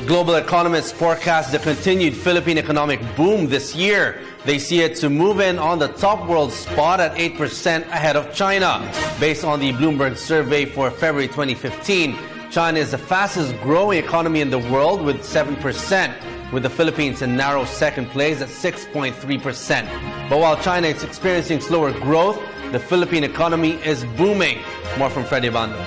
Global economists forecast the continued Philippine economic boom this year. They see it to move in on the top world spot at 8% ahead of China. Based on the Bloomberg survey for February 2015, China is the fastest growing economy in the world with 7%, with the Philippines in narrow second place at 6.3%. But while China is experiencing slower growth, the Philippine economy is booming. More from Freddy Bando.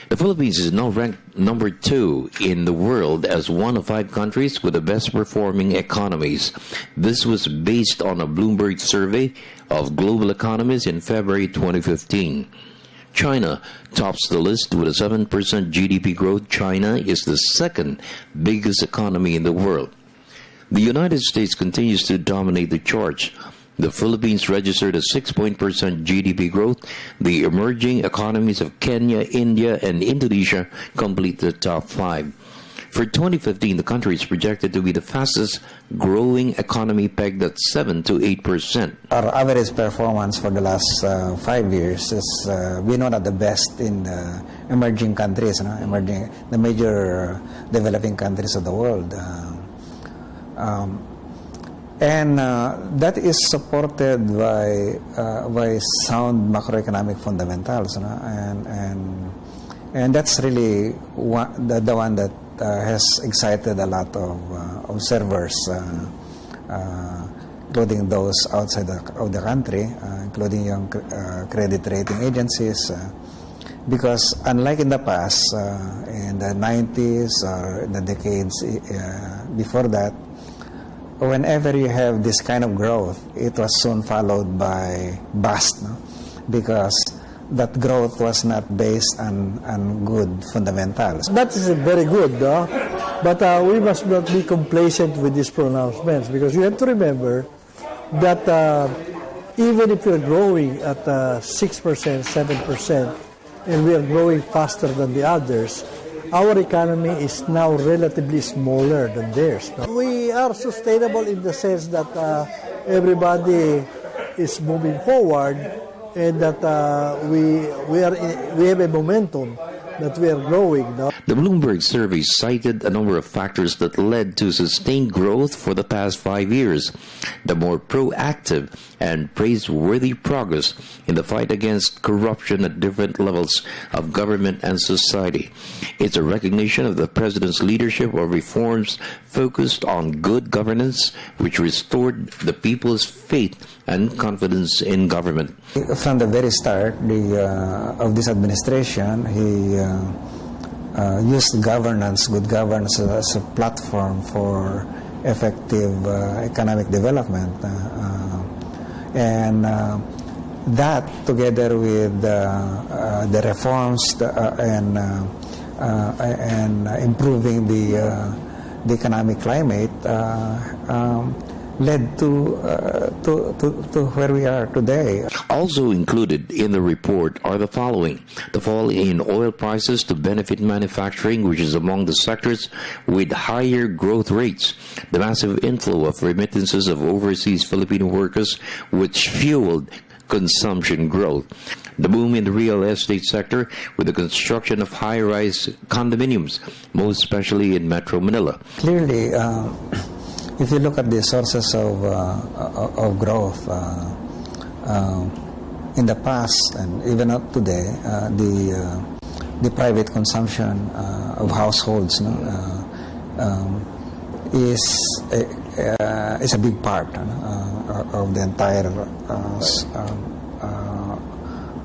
The Philippines is now ranked number 2 in the world as one of 5 countries with the best performing economies. This was based on a Bloomberg survey of global economies in February 2015. China tops the list with a 7% GDP growth. China is the second biggest economy in the world. The United States continues to dominate the charts. The Philippines registered a 6% GDP growth. The emerging economies of Kenya, India, and Indonesia complete the top 5. For 2015, the country is projected to be the fastest growing economy, pegged at 7 to 8%. Our average performance for the last 5 years is we know that the best in the emerging countries, the major developing countries of the world. And that is supported by sound macroeconomic fundamentals, and that's really the one that has excited a lot of observers, including those outside of the country, including young credit rating agencies, because unlike in the past, in the 90s or in the decades before that, whenever you have this kind of growth, it was soon followed by bust, because that growth was not based on good fundamentals. That is very good, but we must not be complacent with these pronouncements, because you have to remember that even if we're growing at 6%, 7%, and we are growing faster than the others, our economy is now relatively smaller than theirs. We are sustainable in the sense that everybody is moving forward, and that we have a momentum that we are growing. The Bloomberg survey cited a number of factors that led to sustained growth for the past 5 years. The more proactive and praiseworthy progress in the fight against corruption at different levels of government and society. It's a recognition of the President's leadership of reforms focused on good governance, which restored the people's faith and confidence in government. From the very start of this administration, he used good governance as a platform for effective economic development. And that, together with the reforms and improving the economic climate, led to where we are today. Also included in the report are the following: the fall in oil prices to benefit manufacturing, which is among the sectors with higher growth rates; the massive inflow of remittances of overseas Filipino workers, which fueled consumption growth; the boom in the real estate sector with the construction of high-rise condominiums, most especially in Metro Manila. Clearly, if you look at the sources of growth in the past and even up today, the private consumption of households is a big part of the entire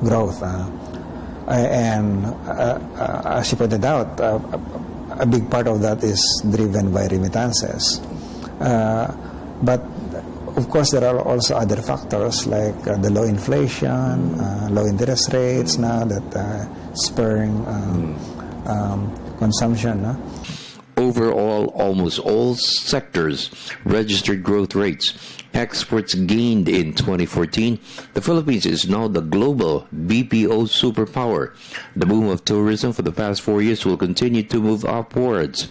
growth. And as you pointed out, a big part of that is driven by remittances. But of course, there are also other factors like the low inflation, low interest rates now that spurring consumption. Overall, almost all sectors registered growth rates. Exports gained in 2014. The Philippines is now the global BPO superpower. The boom of tourism for the past 4 years will continue to move upwards.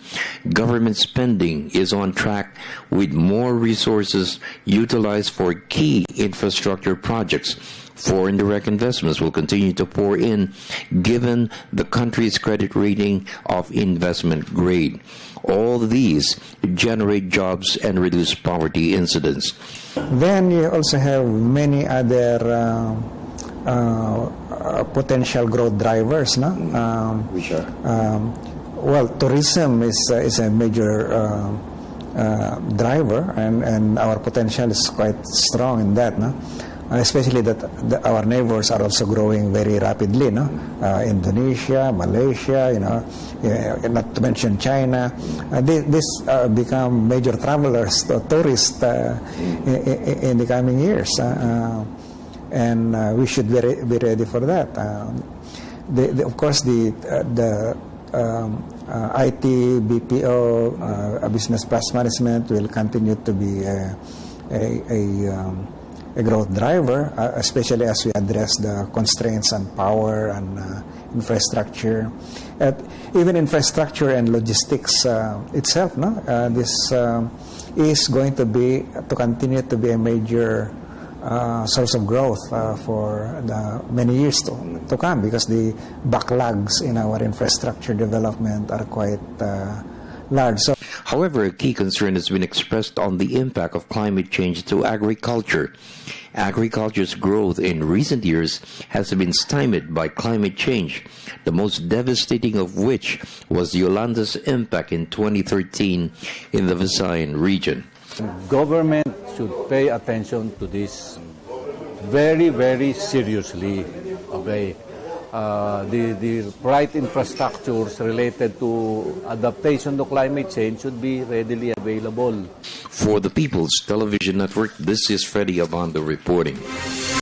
Government spending is on track with more resources utilized for key infrastructure projects. Foreign direct investments will continue to pour in given the country's credit rating of investment grade. All these generate jobs and reduce poverty incidence. Then you also have many other potential growth drivers, no? Which are? Well, tourism is a major driver, and our potential is quite strong in that, no? Especially that our neighbors are also growing very rapidly, no? Indonesia, Malaysia, not to mention China. These become major travelers, tourists in the coming years, and we should be ready for that. Of course, the IT, BPO, business process management will continue to be a growth driver, especially as we address the constraints on power and infrastructure. Even infrastructure and logistics itself, no? This is going to continue to be a major source of growth for the many years to come, because the backlogs in our infrastructure development are quite large. So, however, a key concern has been expressed on the impact of climate change to agriculture. Agriculture's growth in recent years has been stymied by climate change, the most devastating of which was Yolanda's impact in 2013 in the Visayan region. Government should pay attention to this very, very seriously. Okay, the right infrastructures related to adaptation to climate change should be readily available. For the People's Television Network, this is Freddy Abando reporting.